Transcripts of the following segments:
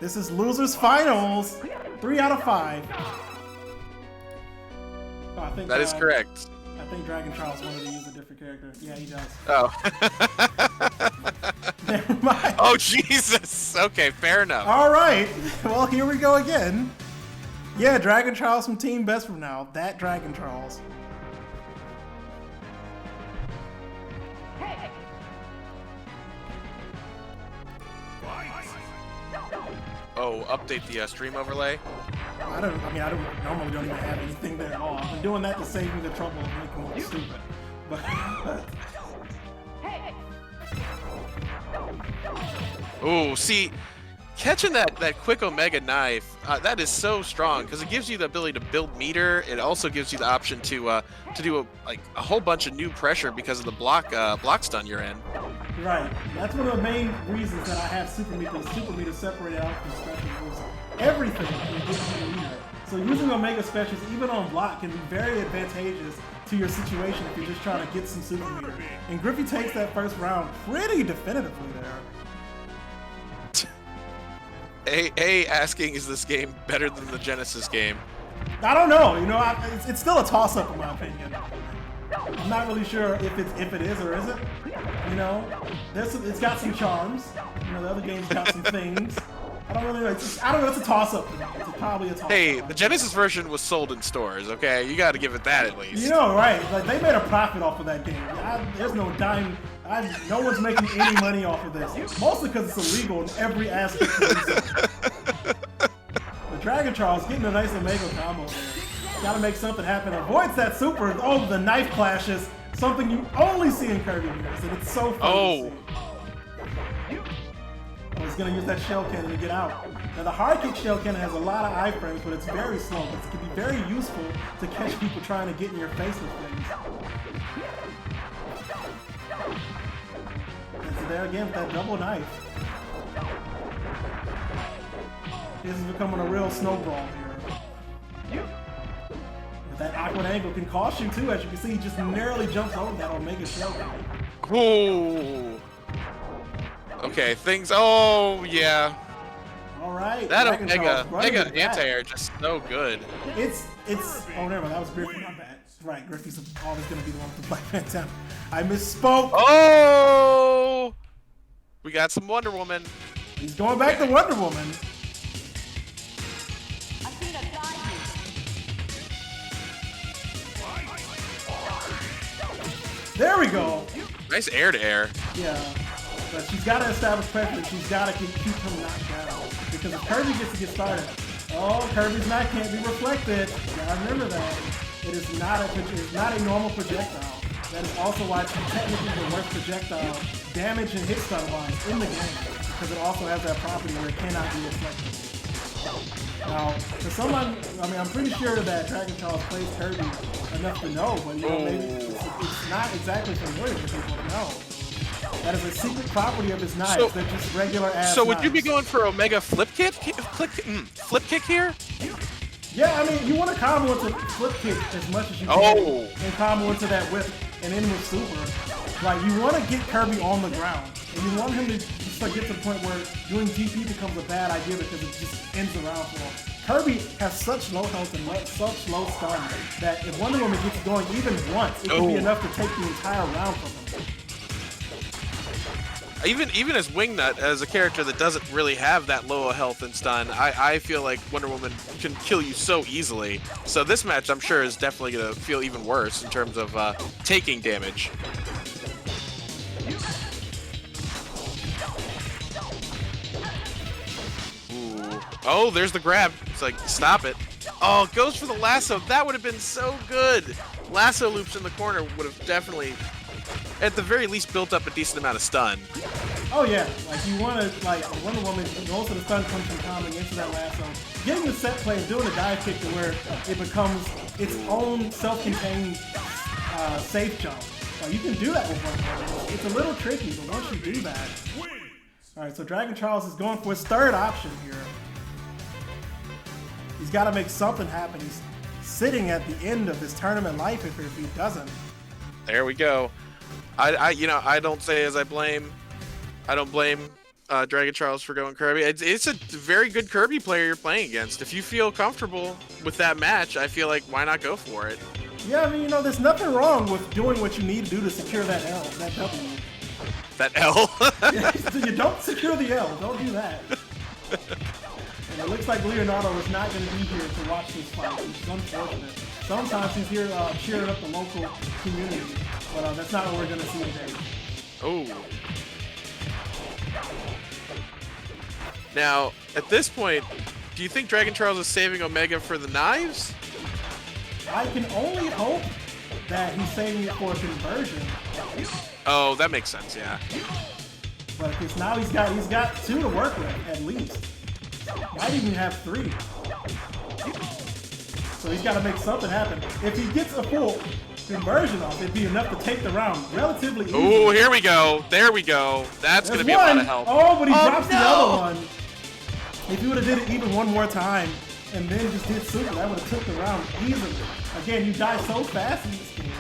This is losers finals. 3 out of 5. Oh, I think that is correct. I think DragonCharlz wanted to use a different character. Yeah, he does. Oh. Never mind. Oh, Jesus. Okay, fair enough. All right. Well, here we go again. Yeah, DragonCharlz from Team Best from now. That DragonCharlz. Oh, update the stream overlay. I normally don't even have anything there at all. I've been doing that to save me the trouble of making it look stupid. But Oh, see, catching that quick Omega knife, that is so strong because it gives you the ability to build meter. It also gives you the option to do a whole bunch of new pressure because of the block stun you're in. right, that's one of the main reasons that I have Super Meter separated out from special moves. Everything can give you meter. So using Omega specials, even on block, can be very advantageous to your situation if you're just trying to get some super meter. And Griffy takes that first round pretty definitively there. Asking, is this game better than the Genesis game? I don't know. You know, it's still a toss-up in my opinion. I'm not really sure if it is or isn't. You know, it's got some charms. You know, the other game's got some things. I don't really know. I don't know. It's a toss-up. It's probably a toss-up. Hey, the Genesis version was sold in stores. Okay, you got to give it that at least. You know, right? Like they made a profit off of that game. There's no dime. No one's making any money off of this. Mostly because it's illegal in every aspect of the DragonCharlz getting a nice Omega combo there. Gotta make something happen. Avoids that super. Oh, the knife clashes. Something you only see in Kirby mirrors, and it's so fun to see. Oh, he's gonna use that shell cannon to get out. Now the hard kick shell cannon has a lot of iframes, but it's very slow. But it can be very useful to catch people trying to get in your face with things. And so there again with that double knife. This is becoming a real snowball here. But that awkward angle can cost you too, as you can see, he just narrowly jumps over that Omega shell cannon. Ooh. Okay, things. Oh yeah. All right. That Omega anti-air just so good. It's. Oh, never mind. That was Griffy. My bad. Right, Griffy's always gonna be the one with the Black Phantom. I misspoke. Oh. We got some Wonder Woman. He's going back to Wonder Woman. There we go. Nice air to air. Yeah. But she's got to establish pressure. She's got to keep him knocked down. Because if Kirby gets to get started, oh, Kirby's knife can't be reflected. You gotta remember that. It is not a normal projectile. That is also why it's technically the worst projectile damage and hit stun wise in the game. Because it also has that property where it cannot be reflected. Now, for someone, I mean, I'm pretty sure that DragonCharlz plays Kirby enough to know, but you know, maybe it's not exactly familiar with people to know. That is a secret property of his knives. They're just regular ass. So would you be going for Omega flip kick? Flip kick here? Yeah, I mean, you want to combo into flip kick as much as you can, and combo into that whip and in with super. Like you want to get Kirby on the ground, and you want him to just like get to the point where doing GP becomes a bad idea because it just ends the round for him. Kirby has such low health and such low stun that if Wonder Woman gets going even once, it could be enough to take the entire round from him. Even as Wingnut, as a character that doesn't really have that low health and stun, I feel like Wonder Woman can kill you so easily. So this match, I'm sure, is definitely going to feel even worse in terms of taking damage. Ooh. Oh, there's the grab. It's like, stop it. Oh, it goes for the lasso. That would have been so good. Lasso loops in the corner would have definitely, at the very least, built up a decent amount of stun. Oh yeah, like you want to, like Wonder Woman, most of the stun comes from coming into that lasso. Getting the set play and doing a dive kick to where it becomes its own self-contained safe jump. Like you can do that with Wonder Woman. It's a little tricky, but once you do that. Alright, so DragonCharlz is going for his third option here. He's got to make something happen. He's sitting at the end of his tournament life if he doesn't. There we go. I don't say as I blame. I don't blame DragonCharlz for going Kirby. It's a very good Kirby player you're playing against. If you feel comfortable with that match, I feel like why not go for it? Yeah, I mean, you know, there's nothing wrong with doing what you need to do to secure that L, that W. That L? Yeah, so you don't secure the L. Don't do that. And it looks like Leonardo is not going to be here to watch this fight, which is unfortunate. Sometimes he's here cheering up the local community, but that's not what we're going to see today. Oh. Now, at this point, do you think DragonCharlz is saving Omega for the knives? I can only hope that he's saving it for a conversion. Oh, that makes sense, yeah. But because now he's got 2 to work with, at least. Might even have 3. So he's got to make something happen. If he gets a full conversion off, it'd be enough to take the round relatively easy. Oh, here we go. There we go. That's going to be a lot of help. Oh, but he drops the other one. If he would have did it even one more time and then just did super, that would have took the round easily. Again, you die so fast in this game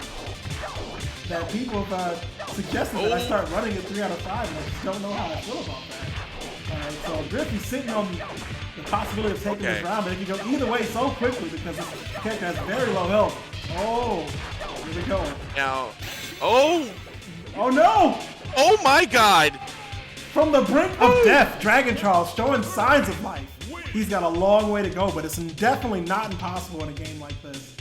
that people have suggested that I start running at 3 out of 5, and I just don't know how I feel about that. Alright, so Griffy's sitting on the possibility of taking this round, but it can go either way so quickly because this character has very low health. Oh, here we go. Now, oh no! Oh my God! From the brink of death, DragonCharlz showing signs of life. He's got a long way to go, but it's definitely not impossible in a game like this.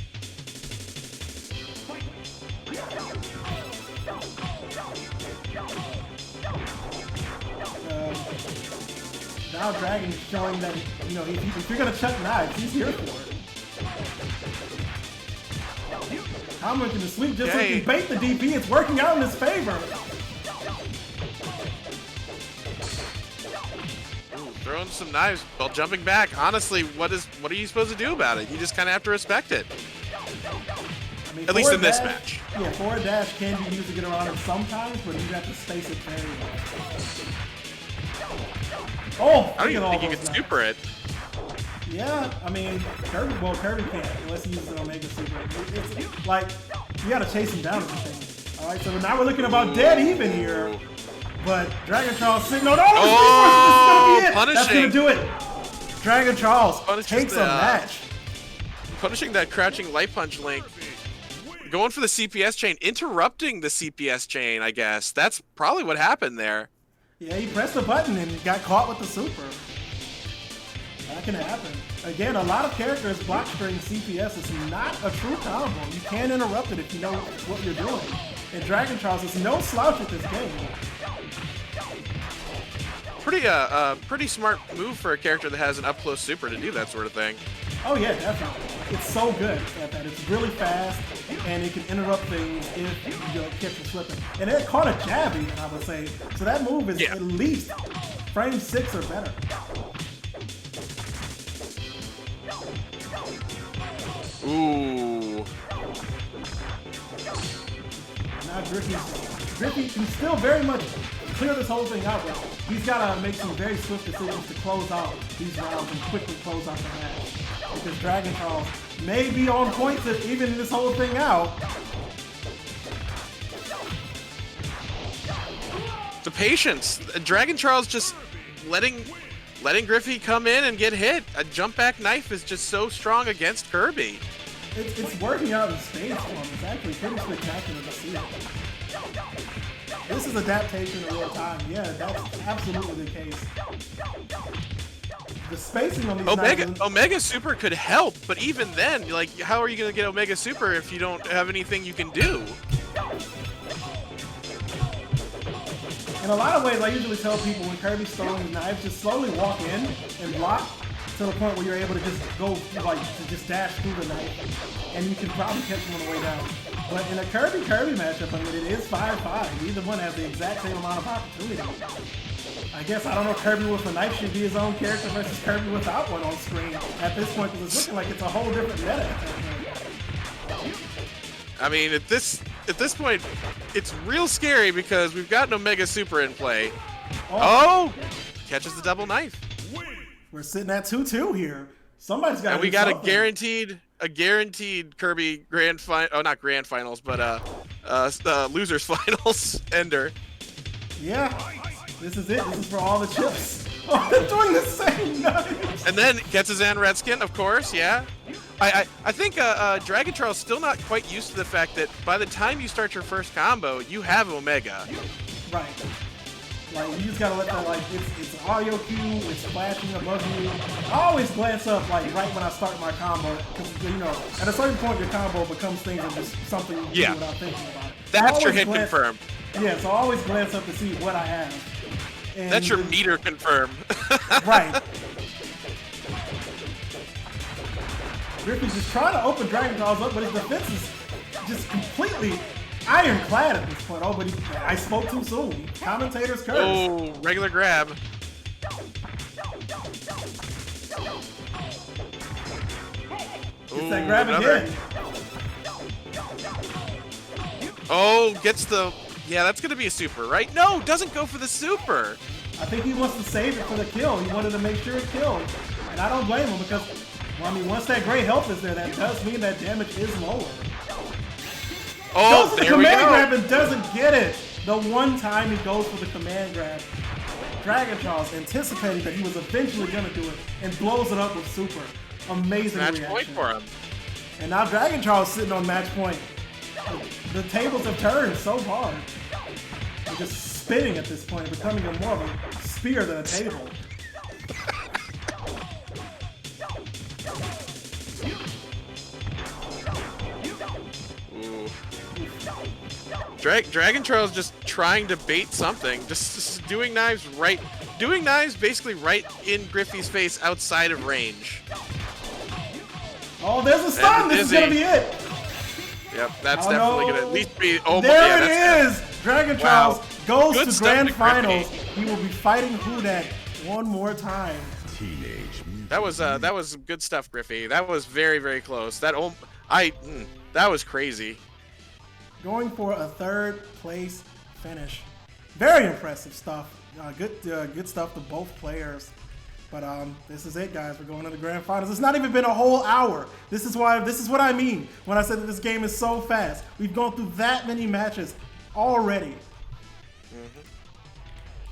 Now Dragon is showing that, you know, if you're going to chuck knives, he's here for it. Kamekaze can sweep just so he can bait the DP. It's working out in his favor. Ooh, throwing some knives while jumping back. Honestly, what are you supposed to do about it? You just kind of have to respect it. I mean, at least in this match. Yeah, forward dash can be used to get around it sometimes, but you have to space it very well. Oh, I don't even think you can super it. Yeah, I mean, Kirby can't unless he uses an Omega Super. It's like, you gotta chase him down with the thing. Alright, so now we're looking about dead even here. But DragonCharlz sitting on, this is gonna be it! That's gonna do it! DragonCharlz takes a match. Punishing that crouching light punch link. Going for the CPS chain, interrupting the CPS chain, I guess. That's probably what happened there. Yeah, he pressed the button and got caught with the super. That can happen. Again, a lot of characters block string CPS is not a true combo. You can interrupt it if you know what you're doing. And DragonCharlz is no slouch at this game. Pretty smart move for a character that has an up close super to do that sort of thing. Oh yeah, definitely. It's so good at that. It's really fast, and it can interrupt things if you catch it slipping. And it caught a jab even, I would say. So that move is at least frame 6 or better. Ooh. Now Griffy can still very much clear this whole thing out, but he's got to make some very swift decisions to close out these rounds and quickly close out the match. Because DragonCharlz may be on point to even this whole thing out. The patience. DragonCharlz just letting Griffy come in and get hit. A jump back knife is just so strong against Kirby. It's working out in space for him. It's actually pretty spectacular to see it. This is adaptation in real time. Yeah, that's absolutely the case. The spacing on these Omega Super could help, but even then, like, how are you going to get Omega Super if you don't have anything you can do? In a lot of ways, I usually tell people when Kirby's throwing knives, just slowly walk in and block to the point where you're able to just go, like, to just dash through the knife, and you can probably catch him on the way down. But in a Kirby matchup, I mean, it is 5-5. Neither one has the exact same amount of opportunity. I guess, I don't know, Kirby with a knife should be his own character versus Kirby without one on screen at this point, because it's looking like it's a whole different meta. I mean, at this point, it's real scary because we've got an Omega Super in play. Oh! Catches the double knife. We're sitting at 2-2 here. Somebody's got to. And we got a guaranteed Kirby grand final. Oh, not grand finals, but losers finals ender. Yeah. This is it. This is for all the chips. Oh, they're doing the same knives. And then gets his Redskin, of course, yeah. I think DragonCharlz still not quite used to the fact that by the time you start your first combo, you have Omega. Right. Like, you just gotta let that, like, it's an audio cue, it's flashing above you. I always glance up, like, right when I start my combo, because, you know, at a certain point, your combo becomes things of just something you do without thinking about it. That's your hit confirm. Yeah, so I always glance up to see what I have. And that's your meter confirm. Right. Griffy's just trying to open DragonCharlz up, but his defense is just completely ironclad at this point. Oh, but I spoke too soon. Commentator's curse. Oh, regular grab. Gets that grab again. Oh, gets the... Yeah, that's going to be a super, right? No, doesn't go for the super. I think he wants to save it for the kill. He wanted to make sure it killed. And I don't blame him because, well, I mean, once that gray health is there, that does mean that damage is lower. Oh, goes for the there we command go. grab and doesn't get it. The one time he goes for the command grab, DragonCharlz anticipating that he was eventually going to do it and blows it up with super. Amazing match reaction. point for him. And now DragonCharlz sitting on match point. The tables have turned so hard. They're just spinning at this point, becoming more of a spear than a table. Ooh. DragonCharlz just trying to bait something, just doing knives basically right in Griffy's face outside of range. Oh, there's a stun! This is gonna be it! Yep, that's definitely gonna at least be. Oh, there yeah, it is! DragonCharlz goes Good to stuff Grand to Finals. He will be fighting Hudak one more time. That was good stuff, Griffy. That was very, very close. That was crazy. Going for a third place finish. Very impressive stuff. Good stuff to both players. But this is it, guys. We're going to the Grand Finals. It's not even been a whole hour. This is what I mean when I said that this game is so fast. We've gone through that many matches already. Mm-hmm.